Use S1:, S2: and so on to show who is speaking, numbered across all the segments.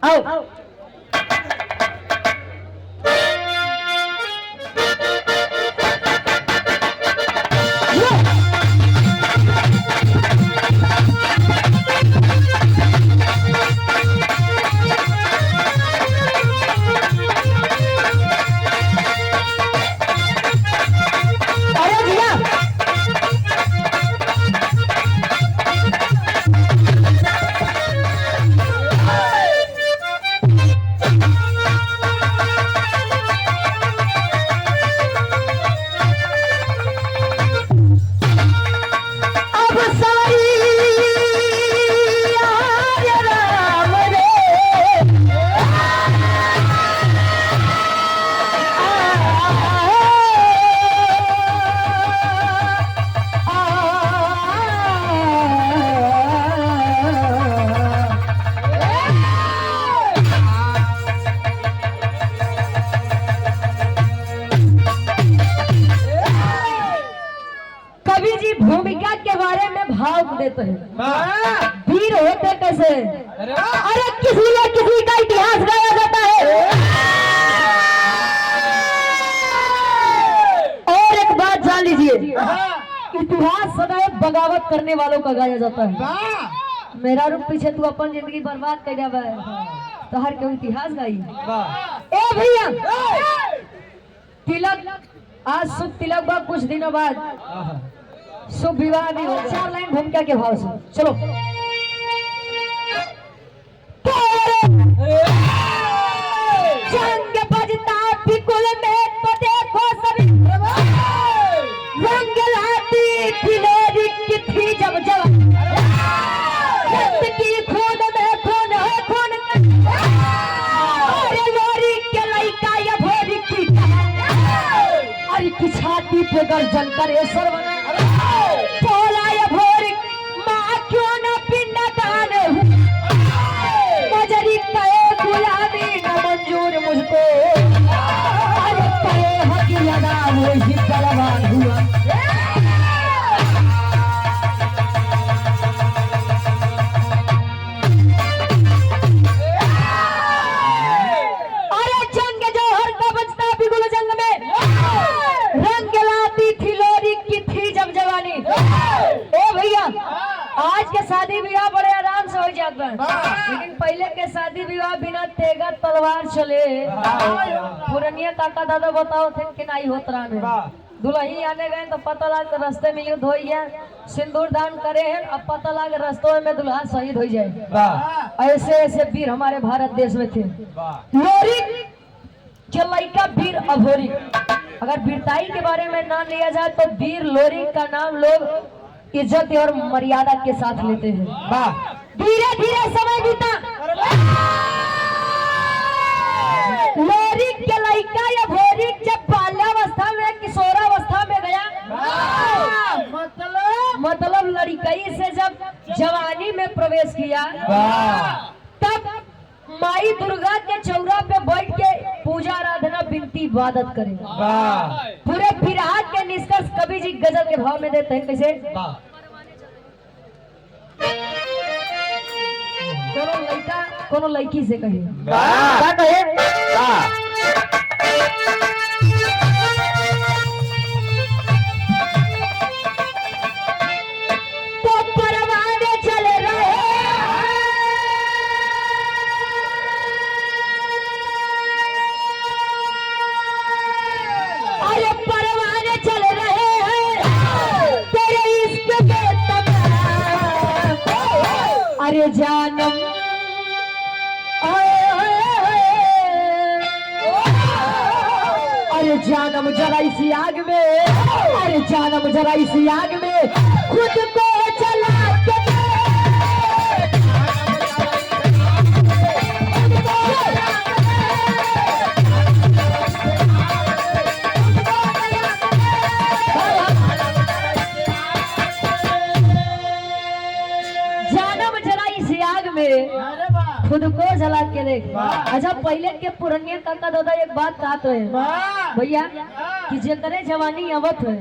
S1: आओ भूमिका के बारे में भाव देते हैं। वीर होते कैसे? अरे किसी न किसी का इतिहास गाया जाता है। और एक बात जान लीजिए, इतिहास सदैव बगावत करने वालों का गाया जाता है। मेरा रूप पीछे तू अपन जिंदगी बर्बाद कर जावा तो हर कोई इतिहास गाई। ए भैया तिलक, आज शुभ तिलक बा, कुछ दिनों बाद शुभ विवाह भी हो। 4 लाइन भूमिका के भाव से चलो। जंग बजता बिकुल में तो देखो सभी, रंग लाती खिलेरी की थी जब जब, रक्त की खून में खून है खून, अरे लोरी के लइका या भोरी की, अरे की छाती पे गर्जन करे सरवना, बोला ये भोरी माँ क्यों न पिंडा दान, मजरी कहे गुलामी न मंजूर मुझको, अरे कहे हक लगा वही बलवान हुआ। अरे जंग जौहर का बजता बिगुल जंग में, रंग लाती थी लोरी की थी जब जवानी। ओ भैया आज के शादी विवाह बड़े आराम से हो जाता है, लेकिन पहले के शादी विवाह बिना तेगा तलवार चले। पुरनिया काका दादा बताओ थे कि नहीं होत रहा। दुल्ही आने गए तो पता लग रास्ते में युद्ध हो गया, सिंदूर दान करे हैं, अब पता लग रास्तों में दुल्हा शहीद हो जाए। ऐसे ऐसे वीर हमारे भारत देश में थे। लोरी के लइका वीर अघोरी, अगर वीरताई के बारे में नाम लिया जाए तो वीर लोरी का नाम लोग इज्जत और मर्यादा के साथ लेते हैं। धीरे धीरे समय बीता, लोरी के लइका या भोरी जब बाल्यावस्था में किशोरावस्था में गया, मतलब लड़कई से जब जवानी में प्रवेश किया, तब माई दुर्गा के चौरा पे बैठ के पूजा आराधना विनती इबादत करे। पूरे फिरहाद के निष्कर्ष कवि जी गजल के भाव में देते हैं कैसे? कोनो लड़का कोनो लड़की से कहे, क्या कहे? तो परवाने चले रहे, अरे परवाने चल रहे हैं तेरे इश्क के तमाम, अरे जानम अरे जानम जरा इसी आग में, अरे जानम जरा इसी आग में खुद को जला के खुद को जला के देख। अच्छा पहले के पुरनिया काका दादा एक बात कहते हैं भैया कि जेकरे जवानी आवत है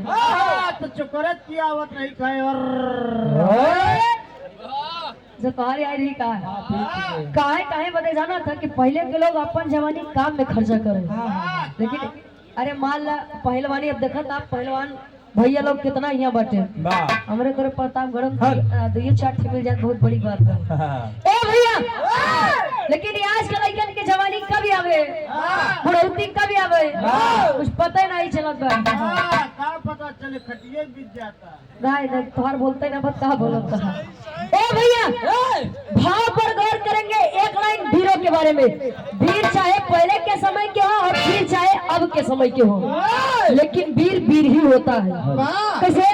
S2: तो चुकरत की आवत नहीं कहे और
S1: जो तुम्हारी आई रही काहे काहे बता जाना था कि पहले के लोग अपन जवानी काम में खर्चा करे, लेकिन अरे मान ला पहलवानी, अब देखा था पहलवान भैया लोग कितना यहाँ बैठे हमारे तरफ प्रतापगढ़ दुइयो चार मिल जाए बहुत बड़ी बात है। ए भैया लेकिन आज के लड़कन के जवानी कब आवे, बुढ़ौती कब आवे, कुछ पता ही नहीं चलत बा।
S2: पता चले खटिए बीत जाता
S1: गाय तोहार बोलते ना बता बोलत कहा। ए भैया भाव पर गौर करेंगे एक लाइन वीरों के बारे में। वीर चाहे पहले के समय के हो और वीर चाहे अब के समय के हो, लेकिन वीर वीर ही होता है। कैसे?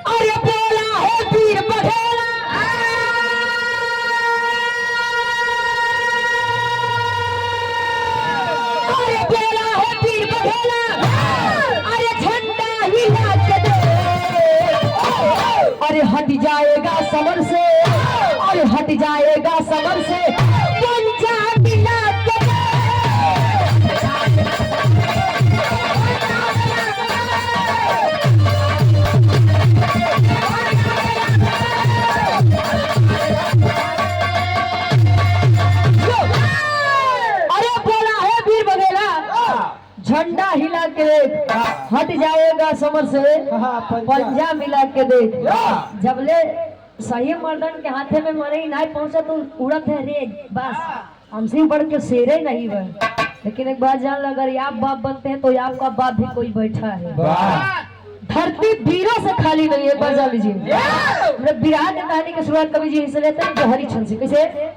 S1: अरे बोला है वीर बघेला, अरे बोला है वीर बघेला, अरे झंडा हिला के दे, अरे हट जाएगा समर से, अरे हट जाएगा समर से, पंजाब हिला के दे। अरे बोला है वीर बघेला, झंडा हिला के देख, हट जाएगा समर से, पंजा मिला के देख। जबले सही मर्दन के हाथे में मरे ही नहीं पहुंचा तो उड़त है रे, बस हमसे बढ़ के शेरे नहीं बन। लेकिन एक बात जान, अगर आप बाप बनते हैं तो आपका बाप भी कोई बैठा है। धरती वीरों से खाली नहीं है। बात जान लीजिए, विराट की कहानी की शुरुआत कवि जी हिस्से लेते हैं जौहरी छंद से। कैसे?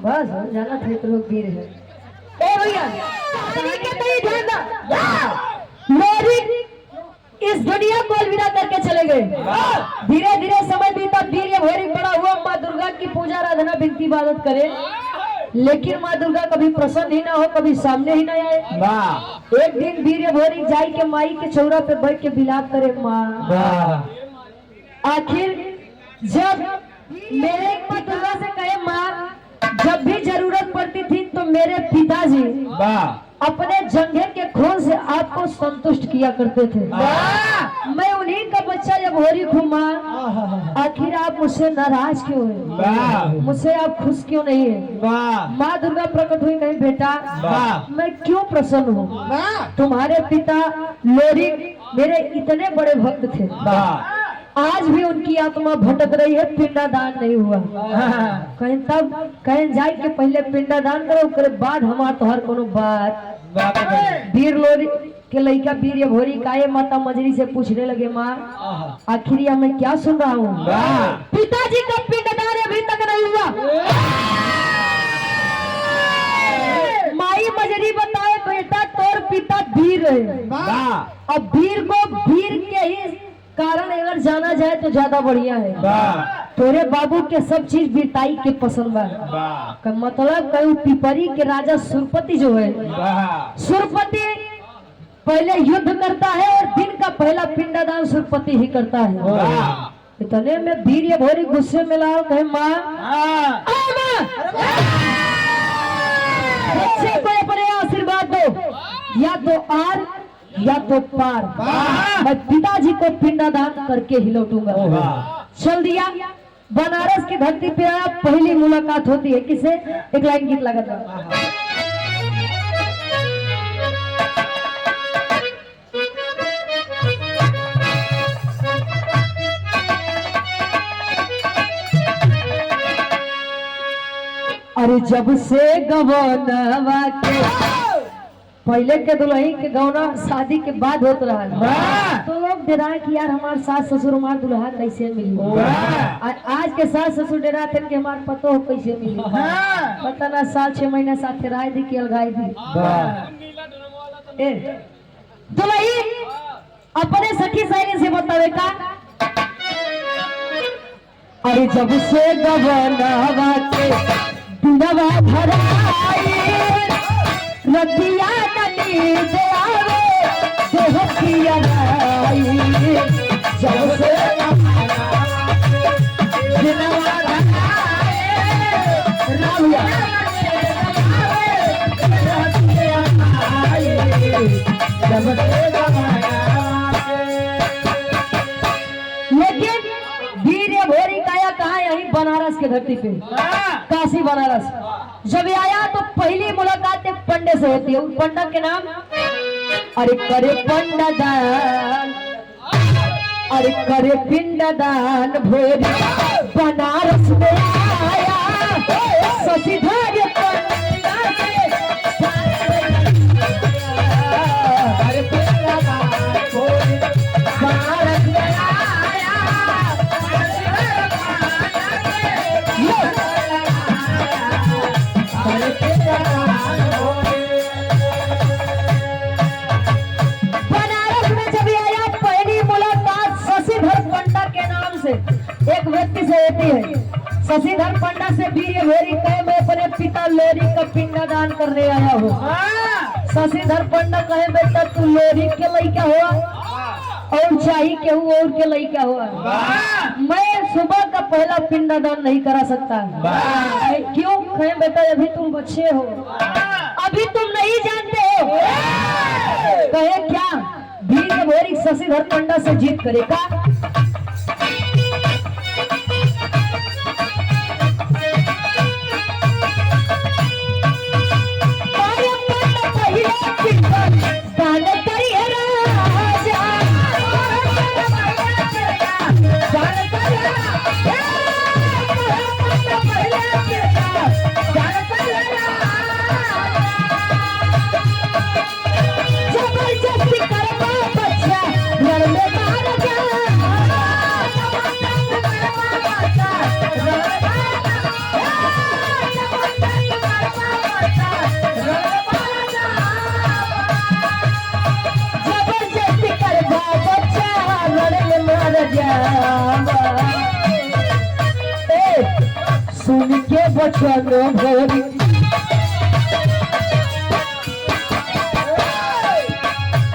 S1: बस जाना थे तो लोग वीर है। ए भैया लोरी इस दुनिया को अलविदा करके चले गए। धीरे धीरे समय बीता, वीर भैरी बड़ा हुआ, माँ दुर्गा की पूजा आराधना विनती इबादत करे, लेकिन माँ दुर्गा कभी प्रसन्न ही ना हो, कभी सामने ही ना आए। एक दिन वीर भैरी जाई के माई के चौरा पे बैठ के बिलाप करे, माँ आखिर जब मेरे माँ दुर्गा से कहे, माँ जब भी जरूरत पड़ती थी तो मेरे पिताजी अपने जंघे के खून से आपको संतुष्ट किया करते थे। मैं उन्हीं का बच्चा जब हो रही हूँ माँ, आखिर आप मुझसे नाराज क्यों हैं? मुझसे आप खुश क्यों नहीं है? माँ दुर्गा प्रकट हुई, कहीं बेटा मैं क्यों प्रसन्न हूँ? तुम्हारे पिता लोरी मेरे इतने बड़े भक्त थे, आज भी उनकी आत्मा भटक रही है, पिंडादान नहीं हुआ। कहीं तब कहीं जाए के पहले पिंडादान करो, उसके बाद हमार तोहर कोनो बात। वीर लोरी के लड़का वीर भोरी काये माता मजरी से पूछने लगे, माँ आखिर मैं क्या सुन रहा हूँ? पिताजी का पिंडदान अभी तक नहीं हुआ। माई मजरी बताए, बेटा तोर पिता वीर है, अब वीर को वीर के ही कारण अगर जाना जाए तो ज्यादा बढ़िया है। तोरे बाबू के सब चीज वीरताई के पसंद बा। मतलब कहीं पिपरी के राजा सुरपति जो है, सुरपति पहले युद्ध करता है और दिन का पहला पिंडदान सुरपति ही करता है। इतने में वीर भोरी गुस्से में लाओ, कहे माँ बच्चे को अपने आशीर्वाद दो, या तो आर या तो पार, मैं पिताजी को पिंडदान करके ही लौटूंगा। चल दिया, बनारस की धरती पे आया, पहली मुलाकात होती है किसे? एक लाइन गीत लगा था। अरे जब से गवनवा के पहले के दुल्हन के गौना शादी के बाद होत रहा, तो लोग डराए कि यार हमारे सास ससुर हमार दुल्हा कैसे मिली। आज के सास ससुर डरा थे कि हमार पतो हो कैसे मिली। पता ना साल 6 महीना साथ राय दी कि अलगाई दी। दुल्हन अपने सखी सहेली से बतावे का, अरे जब से गवनवा के दुल्हवा भराई, रतिया ननी से आवे देहतिया राई, जब से दिलवा भराई, राविया देहतिया राई, जब से लेकिन वीर भोरी काया कहा? यही बनारस के धरती पे, काशी बनारस। जब आया तो पहली मुलाकात एक पंडे से होती है। उस पंडित के नाम, अरे करे पिंडदान, अरे करे पिंडदान भोरी बनारस में आया, शशिधर पंडा से अरे पिंडदान भोरी बनारस में आया, बनारस में जब आया पहली मुलाकात शशिधर पंडा के नाम से एक व्यक्ति से होती है। शशिधर पंडा से वीर भेरी कहे मैं अपने पिता लोरी का पिंडदान करने आया हूँ। शशिधर पंडा कहे बेटा तू लोरी के लड़का हुआ और चाही के हुआ और के लड़का हुआ, मैं सुबह का पहला पिंडदान नहीं करा सकता। क्यों? कहे बेटा अभी तुम बच्चे हो, अभी तुम नहीं जानते हो। कहे क्या? वीर भोरी शशिधर पंडा से जीत करेगा। सुन के बचन भोरी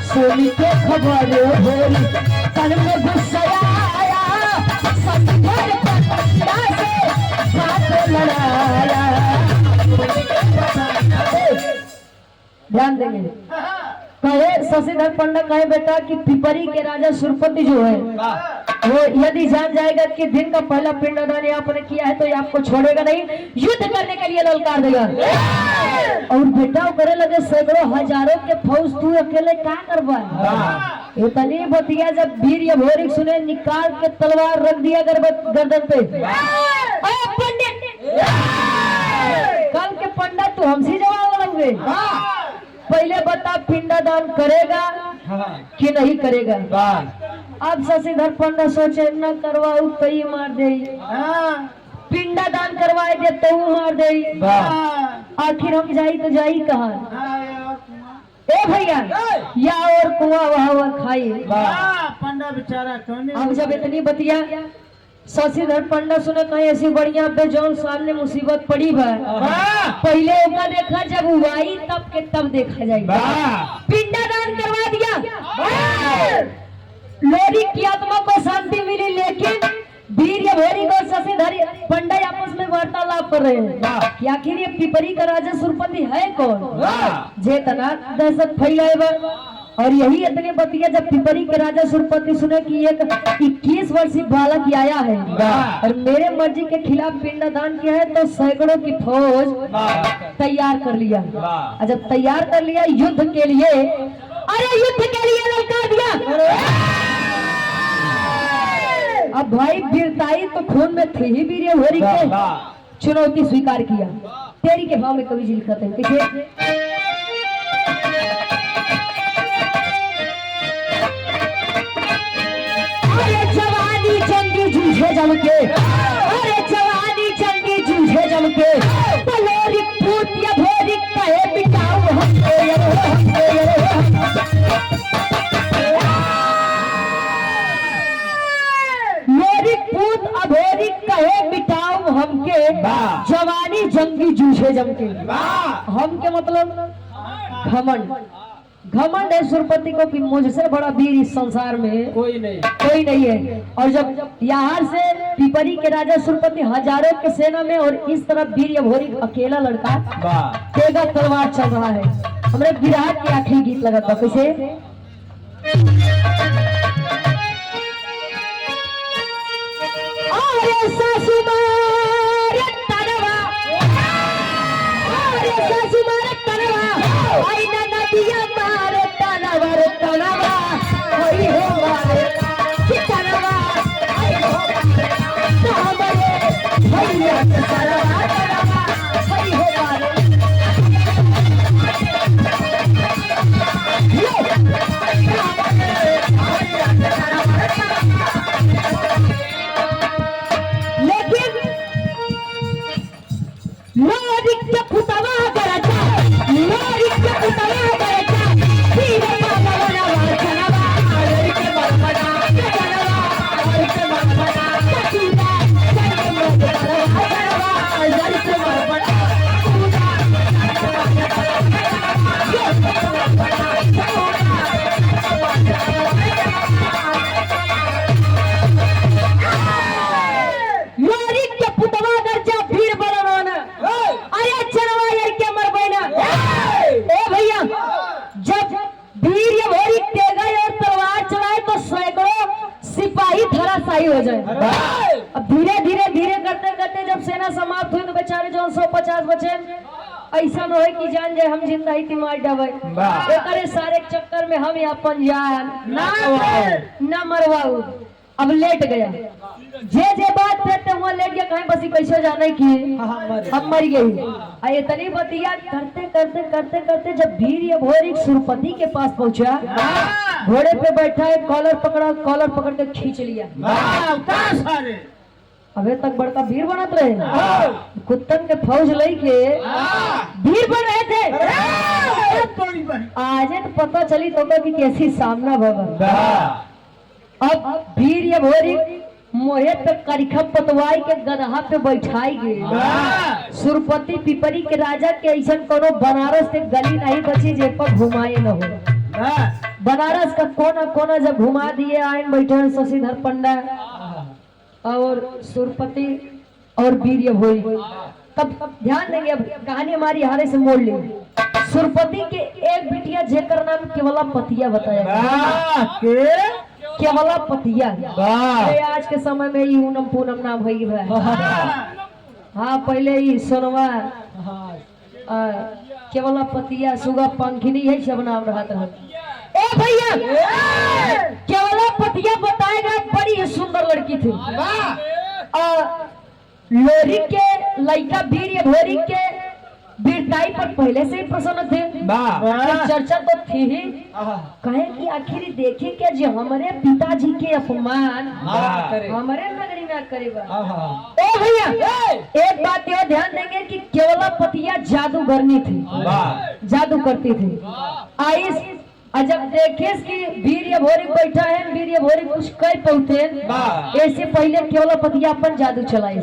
S1: सुन के खबर भोरी तन में गुस्सा आया, शशिधर पंडा से बात लड़ाया। ध्यान देंगे, कहे शशिधर पंडा कहे बेटा कि पिपरी के राजा सुरपति जो है वो यदि जान जाएगा कि दिन का पहला पिंडदान आपने किया है तो ये आपको छोड़ेगा नहीं, युद्ध करने के लिए ललकार देगा। और बेटा वो करे लगे सैकड़ों हजारों के फौज तू अकेले क्या करवा? इतनी बतिया जब वीर भोरी सुने निकाल के तलवार रख दिया गर्दन पे। पंडित कल के पंडित तू हमसे जवाब लोगे, पहले बता पिंडदान करेगा कि नहीं करेगा? अब शशिधर पंडा सोचे न करवाऊ कई मार दे, पिंडदान करवाए दे तो मार दे, आखिर हम जाई तो जाई कहाँ? ए भैया या और कुआ वहाँ खाई
S2: पंडा बेचारा।
S1: अब जब इतनी बतिया शशिधर पंडा सुने कहीं ऐसी बढ़िया पे जौन सामने मुसीबत पड़ी बा, पहले ओका देखा जब हुआई तब के तब देखा जाएगा। पिंडदान करवा दिया, लोरी की आत्मा को शांति मिली, लेकिन वीर भोरी को शशिधर पंडा आपस में वार्तालाप कर रहे हैं कि आखिर ये पिपरी का राजा सुरपति है कौन, जे तना दहशत फैलाए बा और यही इतने बतिया जब पिपरी के राजा सुरपति सुने कि एक 21 वर्षीय बालक आया है और मेरे मर्जी के खिलाफ पिंडदान किया है, तो सैकड़ों की फौज तैयार कर लिया। और जब तैयार कर लिया युद्ध के लिए, अरे युद्ध के लिए ललकार दिया। अब भाई वीरताई तो खून में थी ही, वीर होरी के चुनौती स्वीकार किया। तेरी के भाव में कवि जी लिखते हैं, देखिए जवानी जंगी जूझे जम के, अरे जवानी जंगी जूझे जम के, बलोरी पूत या भोरी कहे बिटाओ हमको लोरी पूत अभोरी कहे बिटाओ हमके, जवानी जंगी जूझे जम के। हम के मतलब घमंड, घमंड है सुरपति को कि मुझसे बड़ा वीर इस संसार में कोई नहीं है। और जब यहाँ से पिपरी के राजा सुरपति हजारों के सेना में और इस तरफ वीर अभोरी अकेला लड़का तेगा तलवार चल रहा है। हमने विराट के आखिरी गीत लगा था कैसे, अरे सासू मारे तनवा, अरे सासू मारे तनवा, आई ना नदिया मारे तनवा रे तनवा, आई हो मारे कि तनवा, आई हो मारे भैया के तनवा तनवा, आई हो मारे हो जाए। अब धीरे धीरे करते करते जब सेना समाप्त हुई तो बेचारे जो 150 बचे, ऐसा न हो कि जान जाए हम जिंदा ही मार डबे, एकरे सारे चक्कर में हम अपन जान ना मरवाऊ। अब लेट गया, जे बात करते हुआ लेट गया, कहीं बसी कैसे जाने की हम मर गई। इतनी बतिया करते करते करते करते जब वीर अभोरी सुरपति के पास पहुंचा, घोड़े पे बैठा है, कॉलर पकड़ के खींच लिया। अबे तक बड़का वीर बनत रहे, कुत्तन के फौज लेके वीर बन रहे थे। आज तो पता चली तो कि कैसी सामना भगा। अब वीर अभोरी मोहे तक करिखा पतवाई के गदहा पे बैठाई गई। सुरपति पिपरी के राजा के ऐसा कोनो बनारस के गली नहीं बची जे पर घुमाए न हो। बनारस का कोना कोना जब घुमा दिए, आयन बैठे शशिधर पंडा और सुरपति और वीर अभोरी। तब ध्यान देंगे, अब कहानी हमारी हारे से मोड़ ली। सुरपति के एक बिटिया जेकर नाम केवला पतिया बताया, केवला पतिया। आज के समय में ये ऊनम पूनम नाम है। हाँ, पहले ही सोनवा केवला पतिया, सुगा पंखिनी है सब नाम रहा था। ए भैया, केवला पतिया बताएगा बड़ी ही सुंदर लड़की थी। लोरी के लड़का वीर अभोरी के वीरताई पर पहले से ही प्रसन्न थे। चर्चा तो थी ही, कहे कि आखिर देखे के जो हमारे पिताजी के अपमान हमारे नगरी में करेगा। ओ भैया, एक बात यह ध्यान देंगे कि केवला पतिया जादूगरनी थी, जादू करती थी। आइस जब देखे कि वीर अभोरी बैठा है, वीर अभोरी कुछ कर पहुंचे, ऐसे पहले केवला पतिया अपन जादू चलाए।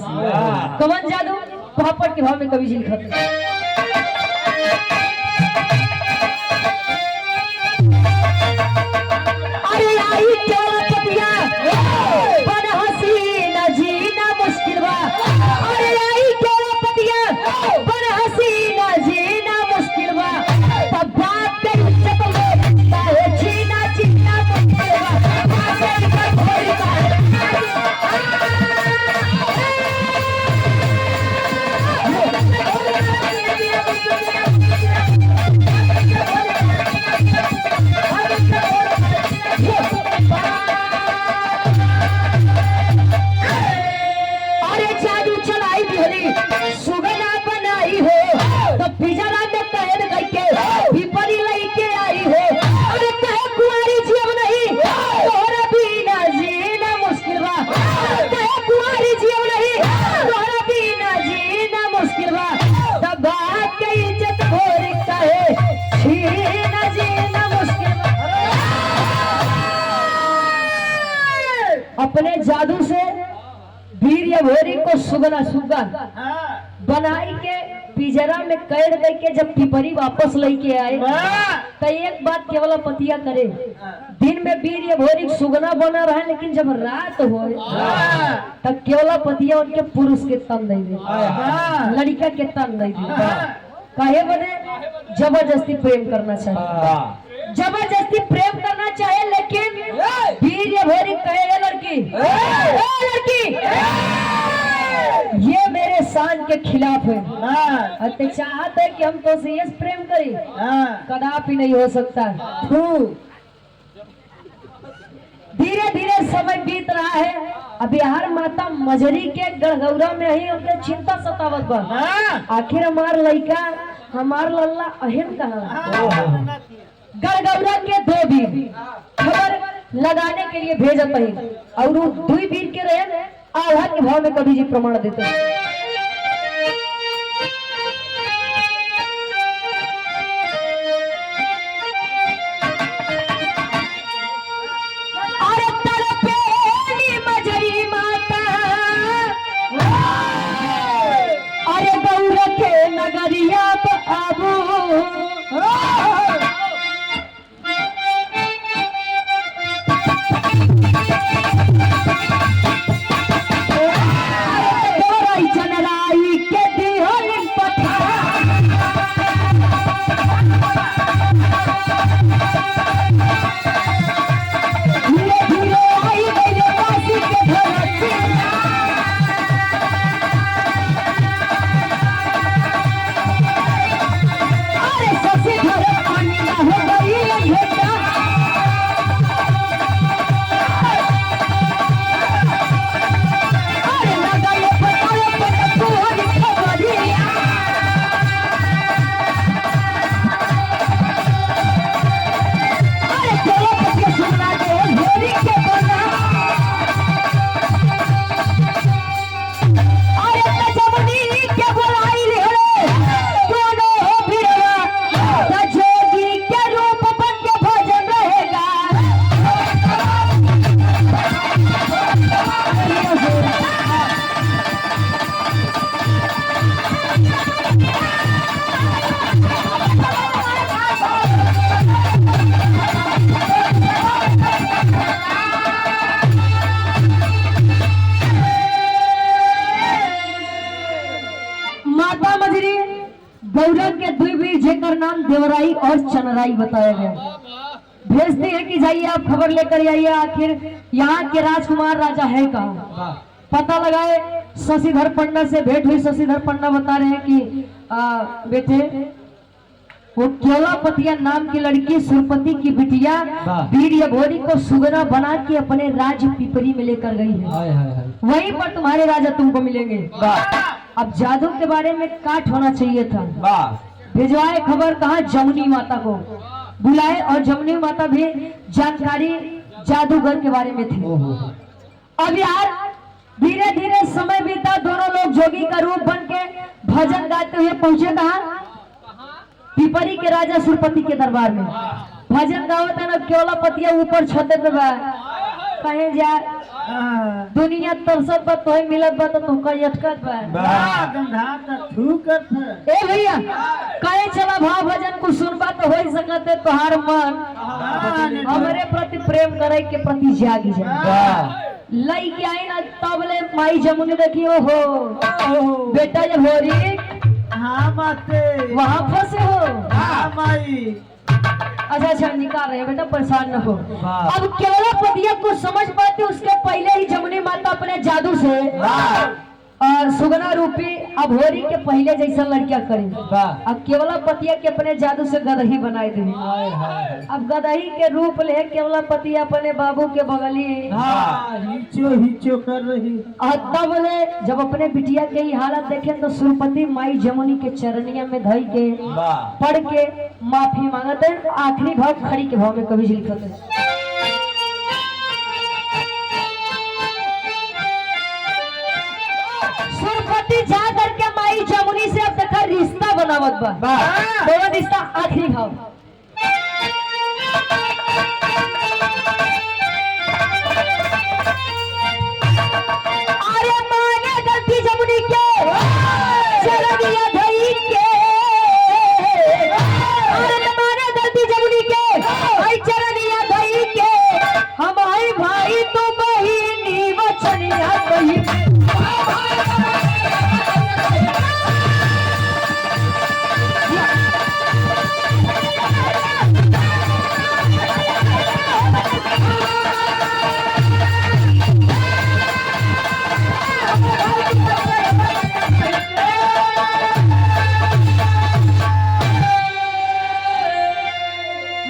S1: कौन जादू? पापड़ के भाव में कवि जी लिखते अरे आई केवला पतिया बड़ हसीना जीना मुश्किल बा। अरे आई केवला पतिया बड़ हसीना जीना मुश्किल बा। तब बात कर जादू से वीर भोरी को सुगना सुगा
S2: हाँ
S1: बनाई के पिजरा में कैद करके जब पिपरी वापस लेके आए तो एक बात केवल पतिया करे, दिन में वीर भोरी सुगना बना रहा है, लेकिन जब रात हो तब केवल पतिया उनके पुरुष के तन नहीं दे, लड़का के तन नहीं दे। काहे बने जबरदस्ती प्रेम करना चाहिए, जबरदस्ती प्रेम करना चाहिए, लेकिन वीर भोरी कहे लड़की ये मेरे शान के खिलाफ है, तो चाहते है कि हम तो से प्रेम करें, कदापि नहीं हो सकता। धीरे धीरे समय बीत रहा है। अब बिहार माता मजरी के गढ़गौरा में ही उनके चिंता सतावत बा, आखिर हमार लड़का हमार लल्ला अहम कहा। गढ़गौरा के दो वीर खबर लगाने के लिए भेजत है, और वो दो वीर के रहे आधा के भाव में कभी जी प्रमाण देते हैं। नगरिया बाबू चनराई के दिहन पठा धीरे धीरे आई मेरे काशी के धरती गौरव के दुई वीर जेकर नाम देवराई और चनराई बताया गया। भेजते हैं कि जाइए आप खबर लेकर आइए, आखिर यहाँ के राजकुमार राजा है कहाँ। पता लगाए, शशिधर पंडा से भेंट हुई। शशिधर पंडा बता रहे हैं कि बेटे वो केवलापतिया नाम की लड़की सुरपति की बिटिया वीर भोरी को सुगना बना के अपने राज्य पिपरी में लेकर गई है। वहीं पर तुम्हारे राजा तुमको मिलेंगे। अब जादू के बारे में काट होना चाहिए था। भिजवाए खबर कहा, जमुनी माता को बुलाए, और जमुनी माता भी जानकारी जादूगर के बारे में थी। अब यार धीरे धीरे समय बीता, दोनों लोग जोगी का रूप बन के भजन गाते हुए पहुंचे कहा, पिपरी के राजा सुरपति के दरबार में। भजन गावत है ना, केवलापतिया ऊपर छत पे बा, कहे जा दुनिया तरसत बा तो मिलत बा तो तुमका यटकत बा। ए भैया कहे चला भाव भजन को सुनबा तो हो सकते तोहार मन हमारे प्रति प्रेम करे के प्रति जागी जाए। लई के आई ना तबले माई जमुनी देखियो हो बेटा जब हो रही
S2: हाँ माते
S1: वहाँ फंसे हो।
S2: हाँ माई
S1: अच्छा निकाल रहे बेटा, परेशान न हो। अब केवलापतिया को समझ पाते उसके पहले ही जमुनी माता अपने जादू से सुगना रूपी अभोरी के पहले जैसा लड़कियां करी। अब केवलापतिया के अपने जादू से गदही बनाए दे। अब गदही के रूप ले केवलापतिया अपने बाबू के बगली
S2: हिचो हिचो कर रही।
S1: तब ले जब अपने बिटिया के ही हालत देखे तो सुरपति माई जमुनी के चरनिया में धई के पढ़ के माफी मांगते। आखिरी भाव खड़ी के भाव में कभी लिखते। सुरपति जा करके माई जमुनी से अब तक रिश्ता बनावत बा। दोनों रिश्ता आखिरी भाव। वही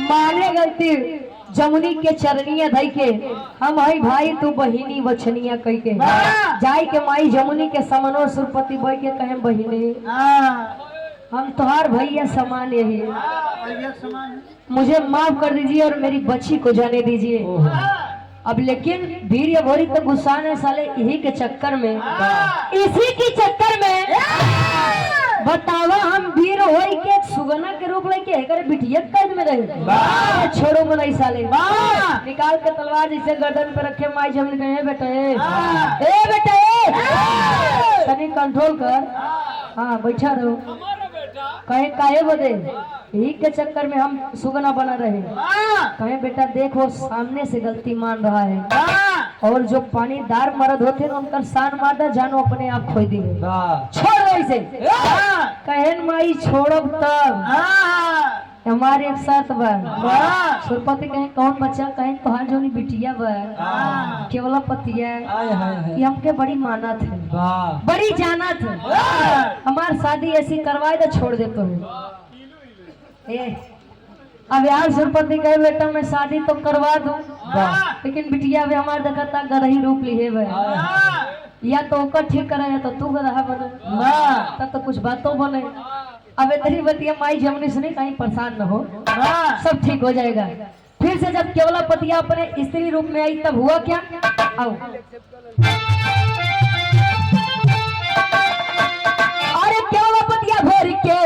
S1: माने गलती जमुनी के चरनिया धई के हम हई भाई तू बहिनी बछनिया कह के जाई के माई जमुनी के समनो सुरपति बह के कहे बहिनी हम तुहार भैया समान यही मुझे माफ कर दीजिए और मेरी बच्ची को जाने दीजिए। अब लेकिन वीर या भोरी तो गुस्सा ने साले यही के चक्कर में इसी के चक्कर में बतावा हम वीर होई के सुगना के रूप लेके एकर बिटिया कैद में रहे छोड़ो मनाई साले निकाल के तलवार जैसे गर्दन पे रखे माई जमने कहे बेटा ए बेटा तनी कंट्रोल कर। हाँ बैठा रहो कहे काहे बदे यही के चक्कर में हम सुगना बना रहे कहे बेटा देखो सामने से गलती मान रहा है और जो पानीदार मर्द होते हैं उनका शान मारदा जानो अपने आप खोई दी छोड़ वैसे कहे माई छोड़ो तब हमारे एक साथ बा सुरपति कहे कौन बच्चा कहे कहा जो बिटिया बा केवल पतिया ये हमके बड़ी मानत है बड़ी जानत है हमार शादी ऐसी करवाए तो छोड़ देते हो। अब यार सुरपति कहे बेटा मैं शादी तो करवा दूं लेकिन बिटिया भी हमारे देखता गरही रूप ली है या तो ओकर ठीक करे या तो तू गरहा बने तब तो कुछ बातों बने। अब इतनी बतिया माई जमनी से नहीं कहीं परेशान न हो सब ठीक हो जाएगा। फिर से जब केवला पतिया अपने स्त्री रूप में आई तब हुआ क्या आओ अरे केवला पतिया भोरी के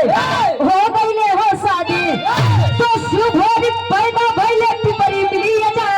S1: हो गईले हो शादी तो शिव भोरी पैदा भइले पिपरी मिली जा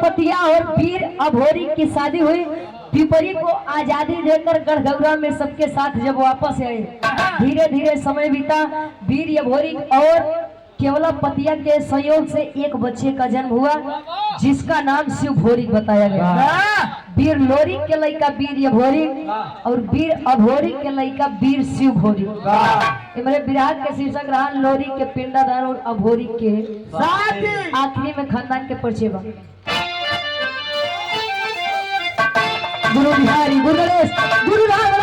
S1: पतिया और वीर अभोरी की शादी हुई। पिपरी को आजादी देकर गढ़गौरा में सबके साथ जब वापस आए धीरे धीरे समय बीता वीर अभोरी और केवला पतिया के सहयोग से एक बच्चे का जन्म हुआ जिसका नाम शिव भोरी बताया गया। वीर लोरी के लड़का वीर अभोरी और वीर अभोरी के लड़का वीर शिव भोरी। मेरे विराट के शीर्षक रहा लोरी के पिंडादार और अभोरी के आखिरी में खानदान के परिचय बा। गुरु बिहारी गुरु गणेश गुरु राम